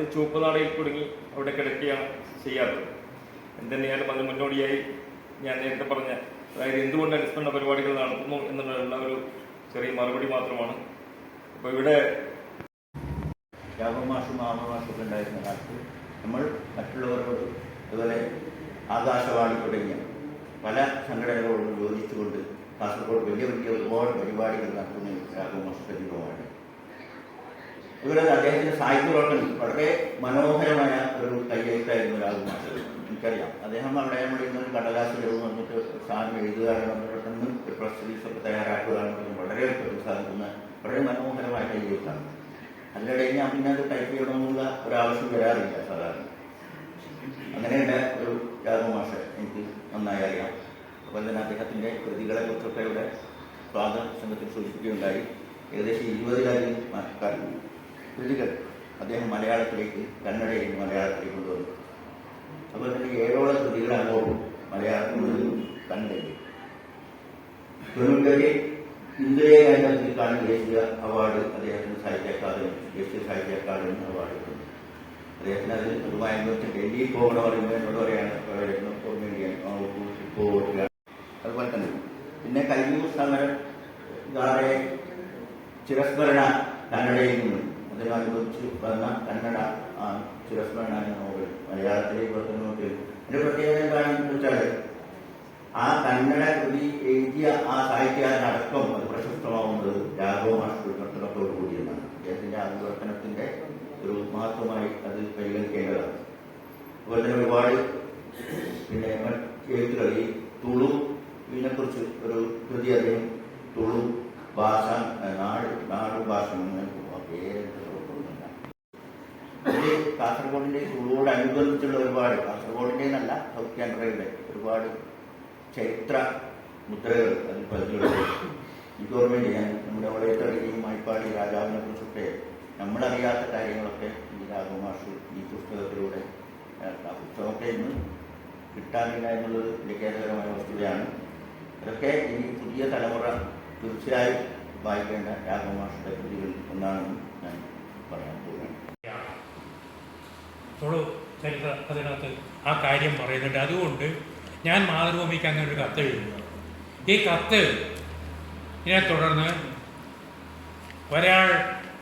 അത് ചുവപ്പ് നാടയിൽ കുടുങ്ങി അവിടെ കിടക്കുകയാണ് ചെയ്യാറുള്ളത്. എന്തുതന്നെയാലും അതിന് മുന്നോടിയായി ഞാൻ നേരത്തെ പറഞ്ഞ, അതായത് എന്തുകൊണ്ട് അനുസ്മരണ പരിപാടികൾ നടത്തുന്നു എന്നുള്ള ഒരു ചെറിയ മറുപടി മാത്രമാണ്. അപ്പോൾ ഇവിടെ രാഘവമാഷും മാമമാഷൊക്കെ ഉണ്ടായിരുന്ന കാലത്ത് നമ്മൾ മറ്റുള്ളവരോട് അതുപോലെ ആകാശവാണി തുടങ്ങിയ പല സംഘടനകളോടും യോജിച്ചുകൊണ്ട് കാസർഗോഡ് വലിയ ഒരുപാട് പരിപാടികൾ നടത്തുന്ന രാഘവമാഷ് സജീവമാണ്. അതുപോലെ അദ്ദേഹത്തിൻ്റെ സാഹിത്യപ്രവർത്തനം വളരെ മനോഹരമായ ഒരു കയ്യെഴുത്തായിരുന്നു രാഘവമാഷ്. എനിക്കറിയാം, അദ്ദേഹം അവിടെ നമ്മൾ ഇന്നൊരു കടലാസിൽ വന്നിട്ട് സാധനം എഴുതുകയാണെന്ന് പെട്ടെന്ന് പ്രസ് റിലീസൊക്കെ തയ്യാറാക്കുകയാണെന്ന് വളരെ സാധിക്കുന്ന വളരെ മനോഹരമായ കയ്യെഴുത്താണ്. അതിനിടെ ഞാൻ പിന്നെ അത് ടൈപ്പ് ചെയ്യണമെന്നുള്ള ഒരാവശ്യം വരാറില്ല സാധാരണ. അങ്ങനെയുള്ള ഒരു രാഘവമാഷ് എനിക്ക് നന്നായി അറിയാം. അതുപോലെ തന്നെ അദ്ദേഹത്തിൻ്റെ കൃതികളെ കുറിച്ചൊക്കെ ഇവിടെ സ്വാഗത സംഘത്തിൽ സൂചിപ്പിക്കുകയുണ്ടായി. ഏകദേശം 20-ലധികം കൃതികൾ അദ്ദേഹം മലയാളത്തിലേക്ക്, കന്നഡയിൽ മലയാളത്തിലേക്ക് കൊണ്ടുവന്നു. അതുപോലെ തന്നെ 7ഓളം കൃതികളാകുമ്പോൾ മലയാളത്തിൽ നിന്നും കന്നഡയിൽ. 90 ഇന്ദിരേഗാന്ധിക്കാണ് ദേശീയ അവാർഡ് അദ്ദേഹത്തിന് ദേശീയ സാഹിത്യ അക്കാദമി അവാർഡ് കിട്ടുന്നു. അദ്ദേഹത്തിന് അതുമായി ഡൽഹിയിൽ പോകണം പറയുമ്പോൾ എന്നോട് പറയാണ് പോവുകയാണ്. അതുപോലെ തന്നെ പിന്നെ കയ്യൂർ സമരം ഇതാറെ ചിരസ്മരണ കന്നഡയിൽ നിന്നും അതിനനുബന്ധിച്ച് വന്ന കന്നഡ ചിരസ്മരണ നോവൽ മലയാളത്തിലേക്ക് നോക്കി. അതിന്റെ പ്രത്യേകത എന്താണെന്ന് വെച്ചാൽ ആ കന്നഡ കൃതി എഴുതിയ ആ സാഹിത്യകാരനടക്കം അത് പ്രശസ്തമാവുന്നത് രാഘവമാഷ് വിവർത്തനത്തോടു കൂടിയെന്നാണ്. അദ്ദേഹത്തിന്റെ ആ വിവർത്തനത്തിന്റെ ഒരു മഹത്വമായി അത് പരിഗണിക്കേണ്ടതാണ്. അതുപോലെ തന്നെ ഒരുപാട് പിന്നെ എഴുത്തുകൾ, ഈ തുളു ഇതിനെക്കുറിച്ച് ഒരു കൃതി അദ്ദേഹം തുളു ഭാഷ നാടു ഭാഷ പേര് കാസർഗോഡിന്റെ തുളുവോടനുബന്ധിച്ചുള്ള ഒരുപാട്, കാസർഗോഡിന്റെ എന്നല്ല സൗത്ത് കാനറയുടെ ഒരുപാട് ചരിത്ര മുദ്രകൾ അതിൽ പതിവുള്ളത്. എനിക്ക് ഓർമ്മയില്ല, ഞാൻ നമ്മുടെ വളയത്തടിയും മൈപ്പാടി രാജാവിനെ കുറിച്ചൊക്കെ നമ്മളറിയാത്ത കാര്യങ്ങളൊക്കെ ഈ രാഘവമാഷ് ഈ പുസ്തകത്തിലൂടെ, ആ പുസ്തകമൊക്കെ ഇന്ന് കിട്ടാനില്ല എന്നുള്ളത് ഖേദകരമായ വസ്തുതയാണ്. അതൊക്കെ ഈ പുതിയ തലമുറ തീർച്ചയായും വായിക്കേണ്ട രാഘവമാഷിന്റെ കൃതികളിൽ ഒന്നാണെന്ന് ഞാൻ പറയാൻ പോവുകയാണ്. ചരിത്ര അതിനകത്ത് ആ കാര്യം പറയുന്നുണ്ട്. അതുകൊണ്ട് ഞാൻ മാതൃഭൂമിക്ക് അങ്ങനെ ഒരു കത്ത് എഴുതുന്നു. ഈ കത്ത് ഇതിനെ തുടർന്ന് ഒരാൾ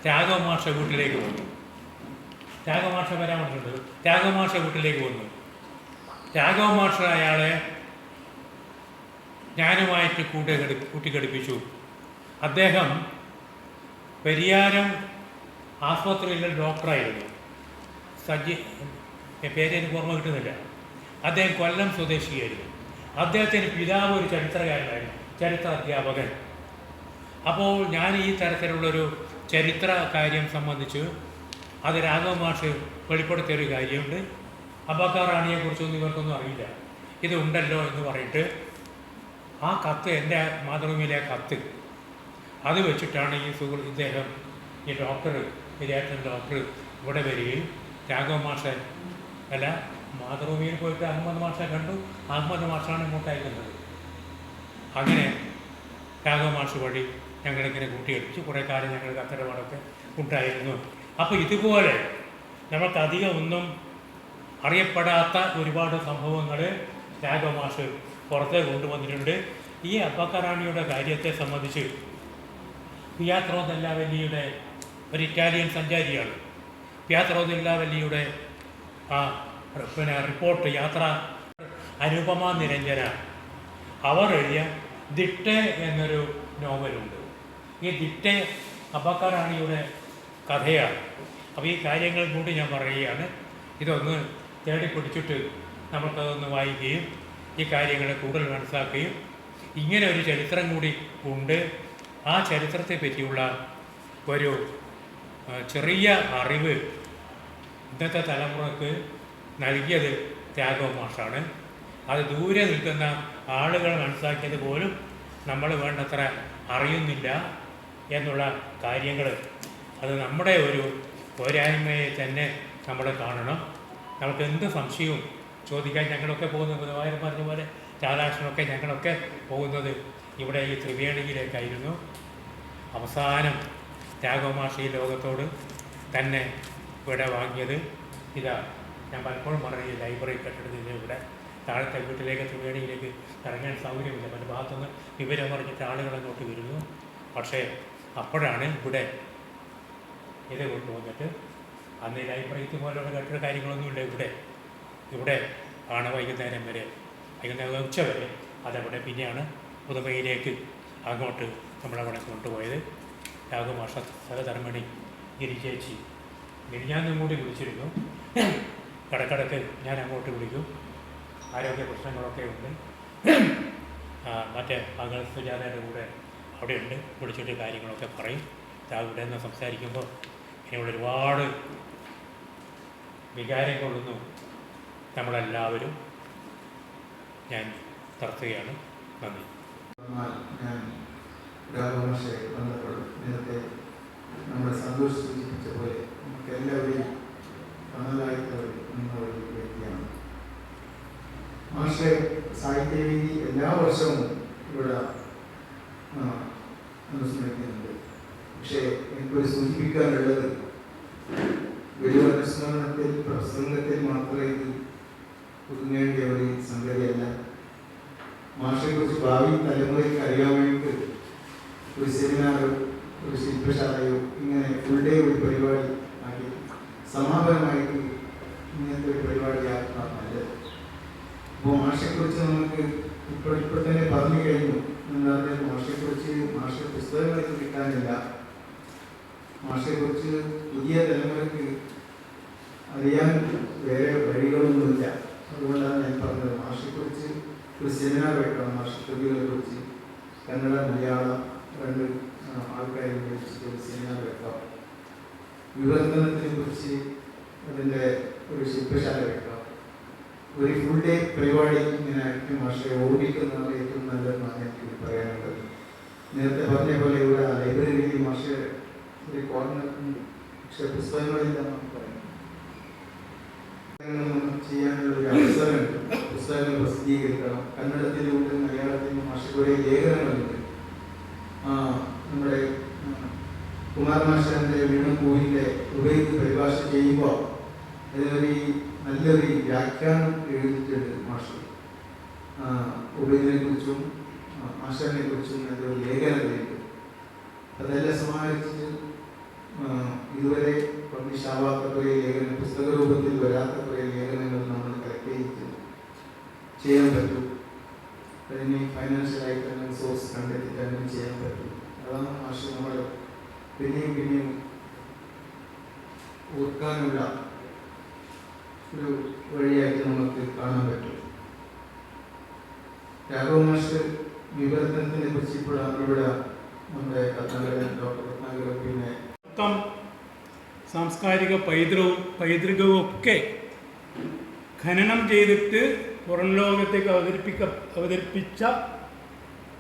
രാഘവമാഷ വീട്ടിലേക്ക് വന്നു. രാഘവമാഷ വരാൻ പറഞ്ഞിട്ടുണ്ട്. രാഘവമാഷ വീട്ടിലേക്ക് വന്നു. രാഘവമാഷ അയാളെ ഞാനുമായിട്ട് കൂട്ടിക്കടിപ്പിച്ചു. അദ്ദേഹം പെരിയാരം ആസ്പത്രിയിലെ ഡോക്ടറായിരുന്നു. പേര് എനിക്ക് ഓർമ്മ കിട്ടുന്നില്ല. അദ്ദേഹം കൊല്ലം സ്വദേശിയായിരുന്നു. അദ്ദേഹത്തിന് പിതാവ് ഒരു ചരിത്രകാരനായിരുന്നു, ചരിത്ര അധ്യാപകൻ. അപ്പോൾ ഞാൻ ഈ തരത്തിലുള്ളൊരു ചരിത്ര കാര്യം സംബന്ധിച്ച് അത് രാഘവമാഷ് വെളിപ്പെടുത്തിയൊരു കാര്യമുണ്ട്. അബക്കാർ റാണിയെക്കുറിച്ചൊന്നും ഇവർക്കൊന്നും അറിയില്ല. ഇത് ഉണ്ടല്ലോ എന്ന് പറഞ്ഞിട്ട് ആ കത്ത്, എൻ്റെ മാതൃഭൂമിയിലെ കത്ത്, അത് വെച്ചിട്ടാണ് ഇദ്ദേഹം ഈ ഡോക്ടർ, വിദ്യാർത്ഥി ഡോക്ടർ ഇവിടെ വരികയും രാഘവമാഷ് അല്ല മാതൃഭൂമിയിൽ പോയിട്ട് അഹമ്മദ് മാഷെ കണ്ടു. അഹമ്മദ് മാഷാണ് ഇങ്ങോട്ട് അയക്കുന്നത്. അങ്ങനെ രാഘവമാഷ് വഴി ഞങ്ങളിങ്ങനെ കൂട്ടിയടിച്ച് കുറേ കാലം ഞങ്ങൾ കത്തിടപാടൊക്കെ ഉണ്ടായിരുന്നു. അപ്പോൾ ഇതുപോലെ നമുക്ക് അധികം ഒന്നും അറിയപ്പെടാത്ത ഒരുപാട് സംഭവങ്ങൾ രാഘവമാഷ് പുറത്തെ കൊണ്ടുവന്നിട്ടുണ്ട്. ഈ അബക്കാർ റാണിയുടെ കാര്യത്തെ സംബന്ധിച്ച് പിയാത്രോ ദെല്ലാ വെല്ലിയുടെ ഒരു ഇറ്റാലിയൻ സഞ്ചാരിയാണ്. പിയാത്രോ ദെല്ലാ വെല്ലിയുടെ റിപ്പോർട്ട്, യാത്ര, അനുപമ നിരഞ്ജന, അവർ എഴുതിയ ദിട്ടെ എന്നൊരു നോവലുണ്ട്. ഈ ദിട്ടെ അബക്കാർ റാണിയുടെ കഥയാണ്. അപ്പോൾ ഈ കാര്യങ്ങൾ കൂടി ഞാൻ പറയുകയാണ്. ഇതൊന്ന് തേടിപ്പിടിച്ചിട്ട് നമുക്കതൊന്ന് വായിക്കുകയും ഈ കാര്യങ്ങളെ കൂടുതൽ മനസ്സിലാക്കുകയും, ഇങ്ങനെ ഒരു ചരിത്രം കൂടി ഉണ്ട്, ആ ചരിത്രത്തെ പറ്റിയുള്ള ഒരു ചെറിയ അറിവ് ഇന്നത്തെ തലമുറക്ക് നൽകിയത് രാഘവമാഷാണ്. അത് ദൂരെ നിൽക്കുന്ന ആളുകൾ മനസ്സിലാക്കിയത് പോലും നമ്മൾ വേണ്ടത്ര അറിയുന്നില്ല എന്നുള്ള കാര്യങ്ങൾ, അത് നമ്മുടെ ഒരു പോരായ്മയെ തന്നെ നമ്മൾ കാണണം. നമുക്ക് എന്ത് സംശയവും ചോദിക്കാൻ ഞങ്ങളൊക്കെ പോകുന്നത്, ഗുരുവായൂർ പറഞ്ഞ പോലെ രാധാകൃഷ്ണനൊക്കെ ഞങ്ങളൊക്കെ പോകുന്നത് ഇവിടെ ഈ ത്രിവേണിയിലേക്കായിരുന്നു. അവസാനം രാഘവമാഷ് ഈ ലോകത്തോട് തന്നെ ഇവിടെ വാങ്ങിയത് ഇതാ. ഞാൻ പലപ്പോഴും പറഞ്ഞു ഈ ലൈബ്രറി കെട്ടിടത്തിൻ്റെ ഇവിടെ താഴത്തെ വീട്ടിലേക്ക് ത്രിവേണിയിലേക്ക് ഇറങ്ങാൻ സൗകര്യമില്ല. പല ഭാഗത്തുനിന്ന് വിവരം പറഞ്ഞിട്ട് ആളുകൾ അങ്ങോട്ട് വരുന്നു. പക്ഷേ അപ്പോഴാണ് ഇവിടെ ഇത് കൊണ്ടുവന്നിട്ട് അന്ന് ലൈബ്രറിക്ക് പോലുള്ള കെട്ടിട കാര്യങ്ങളൊന്നുമില്ല. ഇവിടെ ആണ് വൈകുന്നേരം ഉച്ച വരെ അതവിടെ പിന്നെയാണ് പുതുമയിലേക്ക് അങ്ങോട്ട് നമ്മളവിടെ കൊണ്ടുപോയത്. രാഘുമാഷ സ്ഥലധർമ്മിണി ഗിരിചേച്ചി ഗിരിഞ്ഞാന്നും കൂടി വിളിച്ചിരുന്നു. കിടക്കിടക്ക് ഞാൻ അങ്ങോട്ട് വിളിക്കും. ആരോഗ്യ പ്രശ്നങ്ങളൊക്കെ ഉണ്ട്. മറ്റേ മകൾ സുജാതയുടെ കൂടെ അവിടെയുണ്ട്. വിളിച്ചിട്ട് കാര്യങ്ങളൊക്കെ പറയും. രാവിലെ നിന്ന് സംസാരിക്കുമ്പോൾ ഇങ്ങനെയുള്ള ഒരുപാട് വികാരം കൊള്ളുന്നു നമ്മളെല്ലാവരും. ഞാൻ നിർത്തുകയാണ്. നന്ദി. ഞാൻ രാഘവമാഷെ ബന്ധപ്പെടും. നേരത്തെ നമ്മുടെ സന്തോഷ് സൂചിപ്പിച്ച പോലെ നമുക്ക് എല്ലാവരെയും തണലായിട്ടുള്ള ഒരു വ്യക്തിയാണ് മാഷെ. സാഹിത്യവേദി എല്ലാ വർഷവും ഇവിടെ അനുസ്മരിക്കുന്നുണ്ട്. പക്ഷേ എനിക്കൊരു സൂചിപ്പിക്കാനുള്ളത് വലിയ അനുസ്മരണത്തിൽ പ്രസംഗത്തിൽ മാത്രമേ ഇത് ഒതുങ്ങേണ്ട ഒരു സംഗതിയല്ല. മാഷെക്കുറിച്ച് ഭാവി തലമുറയ്ക്ക് അറിയാൻ വേണ്ടി ഒരു സെമിനാറോ ഒരു ശില്പശാലയോ ഇങ്ങനെ ഫുൾ ഡേ ഒരു പരിപാടി ആക്കി സമാപനമായിട്ട് ഇങ്ങനത്തെ ഒരു പരിപാടിയാക്കണം നല്ലത്. അപ്പോൾ മാഷെക്കുറിച്ച് നമുക്ക് ഇപ്പോൾ തന്നെ പറഞ്ഞു കഴിഞ്ഞു. എന്താ പറയുക, മാഷെ പുസ്തകങ്ങളൊക്കെ കിട്ടാനില്ല. മാഷെക്കുറിച്ച് പുതിയ തലമുറയ്ക്ക് അറിയാൻ വേറെ വഴികളൊന്നുമില്ല. അതുകൊണ്ടാണ് ഞാൻ പറഞ്ഞത് മാഷെക്കുറിച്ച് ഒരു സെമിനാർ വെക്കണം. മാഷക്കൃതികളെ കുറിച്ച് കന്നഡ മലയാളം 2 ആൾക്കാരെ വിളിച്ചിട്ട് ഒരു സെമിനാർ വെക്കാം. വിവർത്തനത്തിനെ കുറിച്ച് അതിൻ്റെ ഒരു ശില്പശാല വെക്കാം. ഒരു ഫുൾ ഡേ പരിപാടി ഇങ്ങനെ ആയിട്ട് മാഷെ ഓർമ്മിക്കുന്നതാണ് ഏറ്റവും നല്ലതെന്നാണ് എനിക്ക് പറയാനുള്ളത്. നേരത്തെ പറഞ്ഞ പോലെ ഇവിടെ ലൈബ്രറിയിൽ മാഷെ ഒരു കോർണർ ഉണ്ട്. പക്ഷെ പുസ്തകങ്ങളില്ലെന്നാണ് പറയുന്നത്. ചെയ്യാനുള്ള ഒരു അവസരമുണ്ട്. പുസ്തകങ്ങൾ പ്രസിദ്ധീകരിക്കണം. കന്നഡത്തിലുണ്ട്, മലയാളത്തിലും മാഷ കുറേ ലേഖനങ്ങളുണ്ട്. നമ്മുടെ കുമാർ മാഷന്റെ വീണപ്പൂവിൻ്റെ ഉപയോഗിച്ച് പരിഭാഷ ചെയ്യുമ്പോൾ അതിനൊരു നല്ലൊരു വ്യാഖ്യാനം എഴുതിയിട്ടുണ്ട് മാഷ്. ഉപയോഗിനെ കുറിച്ചും മാഷനെ കുറിച്ചും നല്ലൊരു ലേഖനങ്ങളുണ്ട്. അതെല്ലാം സമാഹരിച്ചിട്ട് ഇതുവരെ പബ്ലിഷ് ആവാത്ത കുറേ ലേഖനം, പുസ്തക രൂപത്തിൽ വരാത്ത കുറേ ലേഖനങ്ങൾ നമ്മൾ കളക്ട് ചെയ്തിട്ട് ചെയ്യാൻ പറ്റും. അതിന് ഫൈനാൻഷ്യലായിട്ട് തന്നെ സോഴ്സ് കണ്ടെത്തിയിട്ട് അങ്ങനെ ചെയ്യാൻ പറ്റും. അതാണ് മാഷ് നമ്മൾ പിന്നെയും ഓർക്കാനുള്ള ഒരു വഴിയായിട്ട് നമുക്ക് കാണാൻ പറ്റും. രാഘവ മാഷ് വിവർത്തനത്തിനെ കുറിച്ച് ഇപ്പോഴാണ് ഇവിടെ നമ്മുടെ രത്നാകരൻ, ഡോക്ടർ രത്നാകരൻ, പിന്നെ സാംസ്കാരിക പൈതൃകവും ഒക്കെ ഖനനം ചെയ്തിട്ട് പുറം ലോകത്തേക്ക് അവതരിപ്പിച്ച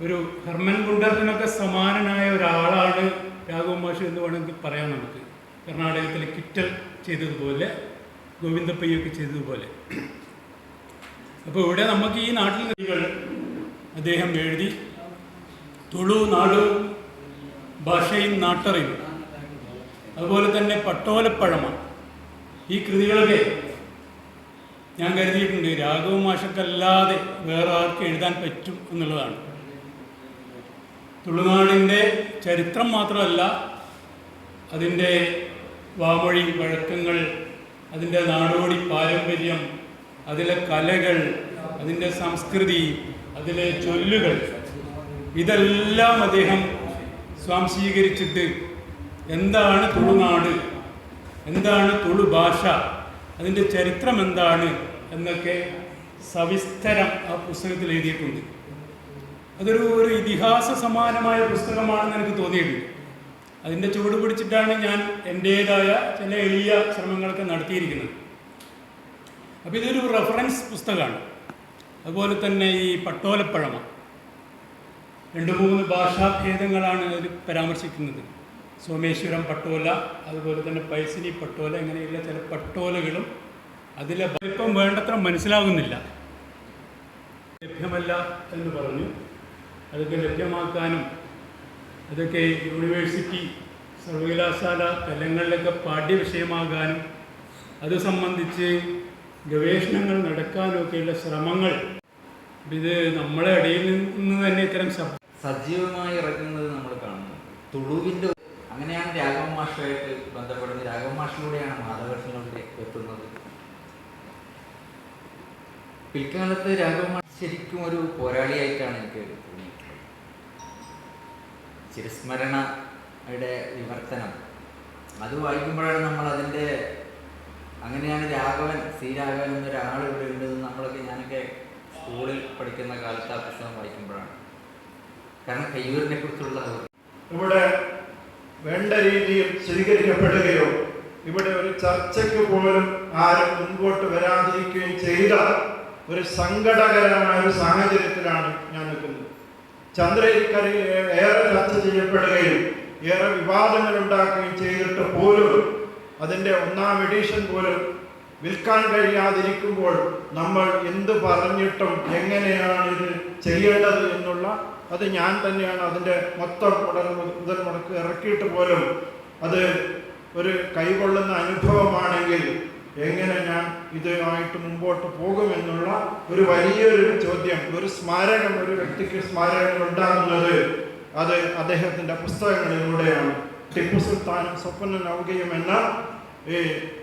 ഒരു ഹെർമൻ ഗുണ്ടറിനൊക്കെ സമാനനായ ഒരാളാണ് രാഘവ മാഷ് എന്ന് വേണമെങ്കിൽ പറയാം നമുക്ക്. കർണാടകത്തിലെ കിറ്റൽ ചെയ്തതുപോലെ, ഗോവിന്ദപ്പയ്യൊക്കെ ചെയ്തതുപോലെ. അപ്പോൾ ഇവിടെ നമുക്ക് ഈ നാട്ടിൽ കൃതികൾ അദ്ദേഹം എഴുതി. തുളു നാടു ഭാഷയും നാട്ടറിയും, അതുപോലെ തന്നെ പട്ടോലപ്പഴമ, ഈ കൃതികളൊക്കെ ഞാൻ കരുതിയിട്ടുണ്ട് രാഘവ മാഷക്കല്ലാതെ വേറെ ആർക്ക് എഴുതാൻ പറ്റും എന്നുള്ളതാണ്. തുളുനാടിൻ്റെ ചരിത്രം മാത്രമല്ല, അതിൻ്റെ വാമൊഴി വഴക്കങ്ങൾ, അതിൻ്റെ നാടോടി പാരമ്പര്യം, അതിലെ കലകൾ, അതിൻ്റെ സംസ്കൃതി, അതിലെ ചൊല്ലുകൾ, ഇതെല്ലാം അദ്ദേഹം സ്വാംശീകരിച്ചിട്ട് എന്താണ് തുളുനാട്, എന്താണ് തുളു ഭാഷ, അതിൻ്റെ ചരിത്രം എന്താണ് എന്നൊക്കെ സവിസ്തരം ആ പുസ്തകത്തിൽ എഴുതിയിട്ടുണ്ട്. അതൊരു ഇതിഹാസ സമാനമായ പുസ്തകമാണെന്ന് എനിക്ക് തോന്നിയിട്ടുണ്ട്. അതിൻ്റെ ചുവട് പിടിച്ചിട്ടാണ് ഞാൻ എൻ്റേതായ ചില എളിയ ശ്രമങ്ങളൊക്കെ നടത്തിയിരിക്കുന്നത്. അപ്പോൾ ഇതൊരു റെഫറൻസ് പുസ്തകമാണ്. അതുപോലെ തന്നെ ഈ പട്ടോലപ്പഴമ 2-3 ഭാഷാഭേദങ്ങളാണ് അതിൽ പരാമർശിക്കുന്നത്. സോമേശ്വരം പട്ടോല, അതുപോലെ തന്നെ പൈസിനി പട്ടോല, ഇങ്ങനെയുള്ള ചില പട്ടോലകളും അതിലെ ഇപ്പം വേണ്ടത്ര മനസ്സിലാകുന്നില്ല, ലഭ്യമല്ല എന്ന് പറഞ്ഞു. അതൊക്കെ ലഭ്യമാക്കാനും അതൊക്കെ യൂണിവേഴ്സിറ്റി സർവകലാശാല തലങ്ങളിലൊക്കെ പാഠ്യവിഷയമാകാനും അത് സംബന്ധിച്ച് ഗവേഷണങ്ങൾ നടക്കാനൊക്കെയുള്ള ശ്രമങ്ങൾ ഇത് നമ്മളെ ഇടയിൽ നിന്ന് തന്നെ ഇത്തരം സജീവമായി ഇറങ്ങുന്നത് നമ്മൾ കാണുന്നു. തുളുവിൻ്റെ അങ്ങനെയാണ് രാഘവ മാഷുമായിട്ട് ബന്ധപ്പെടുന്നത്. രാഘവ മാഷിലൂടെയാണ് മാധവകൃഷ്ണനിലൂടെ എത്തുന്നത്. പിൽക്കാലത്ത് രാഘവ മാഷ് ശരിക്കും ഒരു പോരാളിയായിട്ടാണ് എനിക്ക് തോന്നിയിട്ടുള്ളത്. ചിരസ്മരണയുടെ വിവർത്തനം അത് വായിക്കുമ്പോഴാണ് നമ്മൾ അതിൻ്റെ അങ്ങനെയാണ് സി രാഘവൻ എന്നൊരാൾ ഇവിടെ ഉണ്ടെന്ന് നമ്മളൊക്കെ ഞാനൊക്കെ സ്കൂളിൽ പഠിക്കുന്ന കാലത്ത് ആ പുസ്തകം വായിക്കുമ്പോഴാണ്. കാരണം കയ്യൂരിനെ കുറിച്ചുള്ള ഇവിടെ വേണ്ട രീതിയിൽ സ്വീകരിക്കപ്പെടുകയോ ഇവിടെ ഒരു ചർച്ചയ്ക്ക് പോലും ആരും മുൻപോട്ട് വരാതിരിക്കുകയും ചെയ്ത ഒരു സങ്കടകരമായ ഒരു സാഹചര്യത്തിലാണ് ഞാൻ നിൽക്കുന്നത്. ചന്ദ്രയിൽക്കരയിൽ ഏറെ ചർച്ച ചെയ്യപ്പെടുകയും ഏറെ വിവാദങ്ങൾ ഉണ്ടാക്കുകയും ചെയ്തിട്ട് പോലും അതിൻ്റെ 1ാം എഡിഷൻ പോലും വിൽക്കാൻ കഴിയാതിരിക്കുമ്പോൾ നമ്മൾ എന്ത് പറഞ്ഞിട്ടും എങ്ങനെയാണ് ഇത് ചെയ്യേണ്ടത് എന്നുള്ള അത് ഞാൻ തന്നെയാണ് അതിൻ്റെ മൊത്തം മുതൽ മുടക്ക് ഇറക്കിയിട്ട് പോലും അത് ഒരു കൈകൊള്ളുന്ന അനുഭവമാണെങ്കിൽ എങ്ങനെ ഞാൻ ഇതുമായിട്ട് മുമ്പോട്ട് പോകുമെന്നുള്ള ഒരു വലിയൊരു ചോദ്യം. ഒരു സ്മാരകം, ഒരു വ്യക്തിക്ക് സ്മാരകങ്ങൾ ഉണ്ടാകുന്നത് അത് അദ്ദേഹത്തിൻ്റെ പുസ്തകങ്ങളിലൂടെയാണ്. ടിപ്പു സുൽത്താനും സ്വപ്ന നൗകയും എന്ന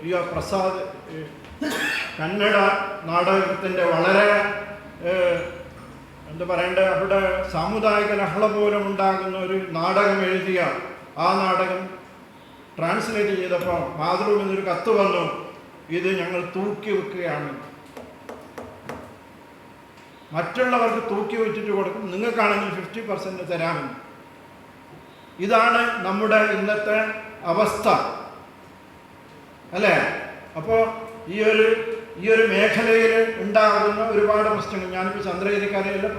ഈ പ്രസാദ് കന്നഡ നാടകത്തിൻ്റെ വളരെ എന്താ പറയണ്ടേ, അവിടെ സാമുദായിക ലഹള പോലും ഉണ്ടാകുന്ന ഒരു നാടകം എഴുതിയ ആ നാടകം ട്രാൻസ്ലേറ്റ് ചെയ്തപ്പോൾ മാതൃഭൂമിയിൽ നിന്നൊരു കത്ത് വന്നു, ഇത് ഞങ്ങൾ തൂക്കി വെക്കുകയാണ്, മറ്റുള്ളവർക്ക് തൂക്കി വെച്ചിട്ട് കൊടുക്കും, നിങ്ങൾക്കാണെങ്കിൽ 50% തരാമെന്ന്. ഇതാണ് നമ്മുടെ ഇന്നത്തെ അവസ്ഥ അല്ലേ? അപ്പോൾ ഈ ഒരു മേഖലയിൽ ഉണ്ടാകുന്ന ഒരുപാട് പ്രശ്നങ്ങൾ, ഞാനിപ്പോൾ ചന്ദ്രഗിരിക്കരയിലെ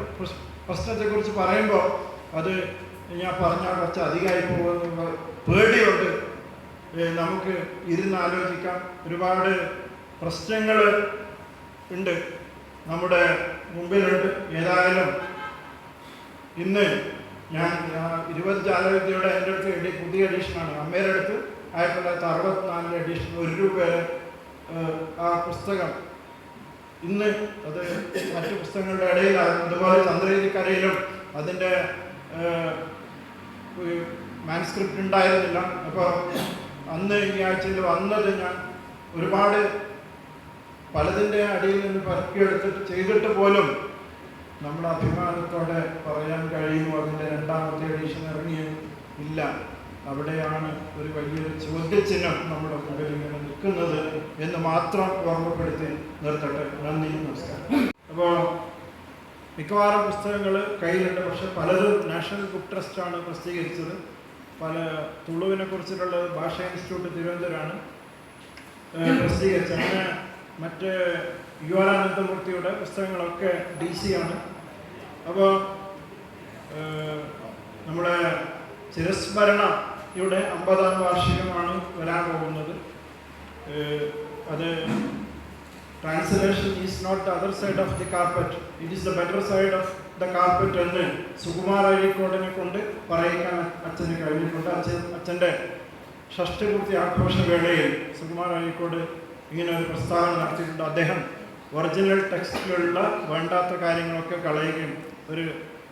പ്രശ്നത്തെക്കുറിച്ച് പറയുമ്പോൾ അത് ഞാൻ പറഞ്ഞാൽ കുറച്ച് അധികമായി പോകുന്ന പേടിയുണ്ട്. നമുക്ക് ഇരുന്നാലോചിക്കാം. ഒരുപാട് പ്രശ്നങ്ങൾ ഉണ്ട്, നമ്മുടെ മുമ്പിലുണ്ട്. ഏതായാലും ഇന്ന് ഞാൻ 20 ജാലവിദ്യയുടെ എൻ്റെ അടുത്ത് പുതിയ എഡിഷനാണ്. അമ്മയുടെ അടുത്ത് 1964 എഡിഷൻ 1 രൂപ ആ പുസ്തകം ഇന്ന് അത് മറ്റു പുസ്തകങ്ങളുടെ ഇടയിലായിരുന്നു. അതുപോലെ ചന്ദ്രഗിരിക്കരയിലും അതിൻ്റെ മാനുസ്ക്രിപ്റ്റ് ഉണ്ടായിരുന്നില്ല. അപ്പോൾ അന്ന് ഈ ആഴ്ചയിൽ വന്നത് ഞാൻ ഒരുപാട് പലതിൻ്റെ അടിയിൽ നിന്ന് പറക്കിയെടുത്തിട്ട് ചെയ്തിട്ട് പോലും നമ്മുടെ അഭിമാനത്തോടെ പറയാൻ കഴിയുന്നു അതിൻ്റെ 2ാമത്തെ എഡിഷൻ ഇറങ്ങിയില്ല. അവിടെയാണ് ഒരു വലിയൊരു ചോദ്യചിഹ്നം നമ്മുടെ മുമ്പിൽ ഇങ്ങനെ നിൽക്കുന്നത് എന്ന് മാത്രം ഓർമ്മപ്പെടുത്തി നിർത്തട്ടെ. നന്ദി, നമസ്കാരം. അപ്പോൾ മിക്കവാറും പുസ്തകങ്ങൾ കയ്യിലുണ്ട്, പക്ഷെ പലതും നാഷണൽ ബുക്ക് ട്രസ്റ്റാണ് പ്രസിദ്ധീകരിച്ചത്. പല തുളുവിനെ കുറിച്ചിട്ടുള്ള ഭാഷാ ഇൻസ്റ്റിറ്റ്യൂട്ട് തിരുവനന്തപുരമാണ് പ്രസിദ്ധീകരിച്ചത്. അങ്ങനെ മറ്റ് UR അനന്തമൂർത്തിയുടെ പുസ്തകങ്ങളൊക്കെ DC ആണ്. അപ്പോൾ നമ്മുടെ ചിരസ്മരണയുടെ 50ാം വാർഷികമാണ് വരാൻ പോകുന്നത്. അത് translation is not the other side of the carpet, it is the better side of the carpet എന്ന് സുകുമാർ അഴീക്കോടിനെ കൊണ്ട് പറയിക്കാൻ അച്ഛന് കഴിഞ്ഞിട്ടുണ്ട്. അച്ഛൻ്റെ ഷഷ്ടിപൂർത്തി ആഘോഷവേളയിൽ സുകുമാർ അഴീക്കോട് ഇങ്ങനെ ഒരു പ്രസ്താവന നടത്തിയിട്ടുണ്ട്. അദ്ദേഹം ഒറിജിനൽ ടെക്സ്റ്റിലുള്ള വേണ്ടാത്ത കാര്യങ്ങളൊക്കെ കളയുകയും ഒരു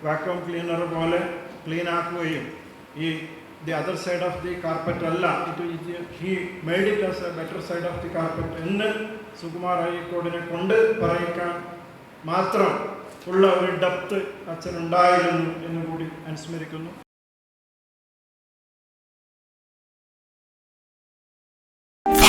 വാക്യൂം ക്ലീനർ പോലെ ക്ലീൻ ആക്കുകയും ഈ the other side of the carpet അല്ല, he made it as a better side of the carpet എന്ന് സുകുമാർ അഴീക്കോടിനെ കൊണ്ട് പറയിക്കാൻ മാത്രം ഉള്ള ഒരു ഡെപ്ത് അച്ഛനുണ്ടായിരുന്നു എന്ന് കൂടി അനുസ്മരിക്കുന്നു.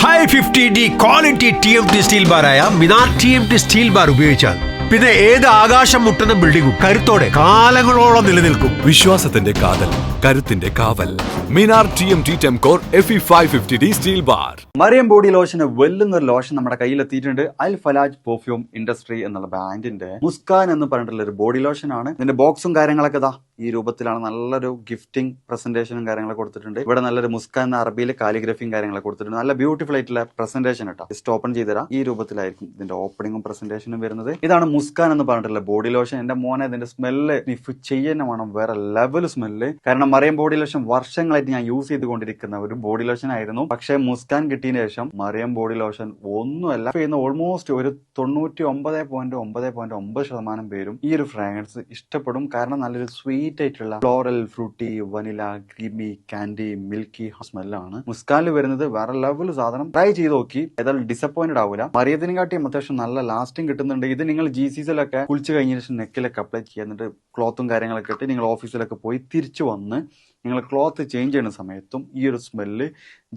550D ക്വാളിറ്റി TMT സ്റ്റീൽ ബാറായ മിനാർ TMT സ്റ്റീൽ ബാർ ഉപയോഗിച്ചാൽ പിന്നെ ഏത് ആകാശം മുട്ടുന്ന ബിൽഡിംഗും കരുത്തോടെ കാലങ്ങളോളം നിലനിൽക്കും. വിശ്വാസത്തിന്റെ കാതൽ, കരുത്തിന്റെ കാവൽ. Minar TMT Temcore FE 550D steel bar. Mariam body ലോഷന് വെല്ലുന്ന ഒരു ലോഷൻ നമ്മുടെ കയ്യിലെത്തിയിട്ടുണ്ട്. അൽ ഫലാജ് പെർഫ്യൂം ഇൻഡസ്ട്രി എന്നുള്ള ബ്രാൻഡിന്റെ മുസ്കാൻ എന്ന് പറഞ്ഞിട്ടുള്ള ഒരു ബോഡി ലോഷൻ ആണ്. ഇതിന്റെ ബോക്സും കാര്യങ്ങളൊക്കെ ഇതാ ഈ രൂപത്തിലാണ്. നല്ലൊരു ഗിഫ്റ്റിംഗ് പ്രസന്റേഷനും കാര്യങ്ങളൊക്കെ കൊടുത്തിട്ടുണ്ട്. ഇവിടെ നല്ലൊരു മുസ്കാൻ എന്ന അറബിയിൽ കാലിഗ്രഫിയും കാര്യങ്ങളൊക്കെ കൊടുത്തിട്ടുണ്ട്. നല്ല ബ്യൂട്ടിഫുൾ ആയിട്ടുള്ള പ്രസന്റേഷൻ കേട്ടോ. ജസ്റ്റ് ഓപ്പൺ ചെയ്തുതരാം. ഈ രൂപത്തിലായിരിക്കും ഇതിന്റെ ഓപ്പണിംഗും പ്രസന്റേഷനും വരുന്നത്. ഇതാണ് മുസ്കാൻ എന്ന് പറഞ്ഞിട്ടുള്ള ബോഡി ലോഷൻ. എന്റെ മോനെ ഇതിന്റെ സ്മെല്ല് സ്നിഫ് ചെയ്യുന്ന വേണം, വേറെ ലെവൽ സ്മെല്ല്. കാരണം കാരണം മറിയം ബോഡി ലോഷൻ വർഷങ്ങളായിട്ട് ഞാൻ യൂസ് ചെയ്തുകൊണ്ടിരിക്കുന്ന ഒരു ബോഡി ലോഷൻ ആയിരുന്നു. പക്ഷേ മുസ്കാൻ കിട്ടിയതിന് ശേഷം മറിയം ബോഡി ലോഷൻ ഒന്നുമല്ല ചെയ്യുന്ന ഓൾമോസ്റ്റ് ഒരു 99.9% പേരും ഈ ഒരു ഫ്രാഗ്രൻസ് ഇഷ്ടപ്പെടും. കാരണം നല്ലൊരു സ്വീറ്റ് ആയിട്ടുള്ള floral, fruity, vanilla, creamy, candy, milky സ്മെല്ലാണ് മുസ്കാനിൽ വരുന്നത്. വേറെ ലെവൽ സാധനം. ട്രൈ ചെയ്ത് നോക്കി, ഏതായാലും ഡിസപ്പോയിന്റഡ് ആവില്ല. മറിയത്തിനെക്കാട്ടിയും അത്യാവശ്യം നല്ല ലാസ്റ്റിംഗ് കിട്ടുന്നുണ്ട്. ഇത് നിങ്ങൾ GCCയിലൊക്കെ കുളിച്ച് കഴിഞ്ഞ ശേഷം നെക്കിലൊക്കെ അപ്ലൈ ചെയ്യുക, എന്നിട്ട് ക്ലോത്തും കാര്യങ്ങളൊക്കെ ഇട്ട് നിങ്ങൾ ഓഫീസിലൊക്കെ പോയി തിരിച്ചു വന്ന് നിങ്ങൾ ക്ലോത്ത് ചേഞ്ച് ചെയ്യുന്ന സമയത്തും ഈ ഒരു സ്മെല്ല്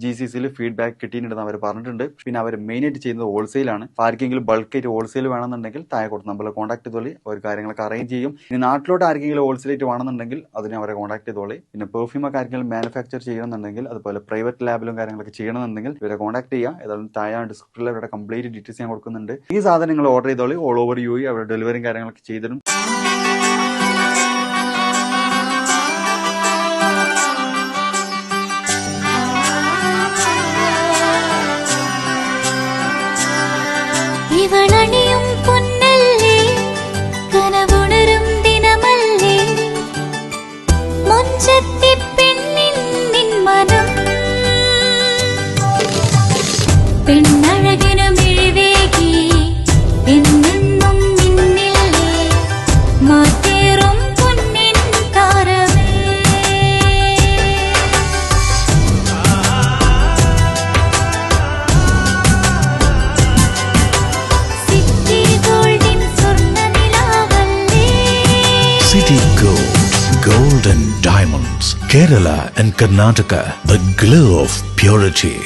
GCCയിൽ ഫീഡ്ബാക്ക് കിട്ടിയിട്ടുണ്ടെന്ന് അവർ പറഞ്ഞിട്ടുണ്ട്. പിന്നെ അവർ മെയിനായിട്ട് ചെയ്യുന്നത് ഹോൾസെയിലാണ്. ആർക്കെങ്കിലും ബൾക്കായിട്ട് ഹോൾസെയിൽ വേണമെന്നുണ്ടെങ്കിൽ താഴെ കൊടുത്ത് നമ്മൾ കോൺടാക്ട് ചെയ്തോളി, അവർ കാര്യങ്ങളൊക്കെ അറേഞ്ച് ചെയ്യും. ഇനി നാട്ടിലോട്ട് ആർക്കെങ്കിലും ഹോൾസെയിലായിട്ട് വേണമെന്നുണ്ടെങ്കിൽ അതിനെ അവരെ കോൺടാക്ട് ചെയ്തോളി. പിന്നെ പെർഫ്യൂമൊക്കെ ആർക്കെങ്കിലും മാനുഫാക്ചർ ചെയ്യണമെന്നുണ്ടെങ്കിൽ, അതുപോലെ പ്രൈവറ്റ് ലാബിലും കാര്യങ്ങളൊക്കെ ചെയ്യണമെന്നുണ്ടെങ്കിൽ ഇവരെ കോൺടാക്ട് ചെയ്യുക. ഏതായാലും താഴെ ഡിസ്ക്രിപ്ഷനിൽ അവരുടെ കംപ്ലീറ്റ് ഡീറ്റെയിൽസ് ഞാൻ കൊടുക്കുന്നുണ്ട്. ഈ സാധനം നിങ്ങൾ ഓർഡർ ചെയ്തോളി, ഓൾ ഓവർ UAE അവരുടെ ഡെലിവറിയും കാര്യങ്ങളൊക്കെ ചെയ്തിടും. ഇവളണിയും പൊന്നല്ലേ, കനവുണരും ദിനമല്ലേ, മുഞ്ചത്തി പെണ്ണിൻ മനം, പെണ്ണഴകിനു മിഴിവേകി എന്നെന്നും നിന്നില്ലേ, മാറ്റേറും പൊന്നിൻ താരമേ. City Gold, Gold and Diamonds, Kerala and Karnataka, the glow of purity.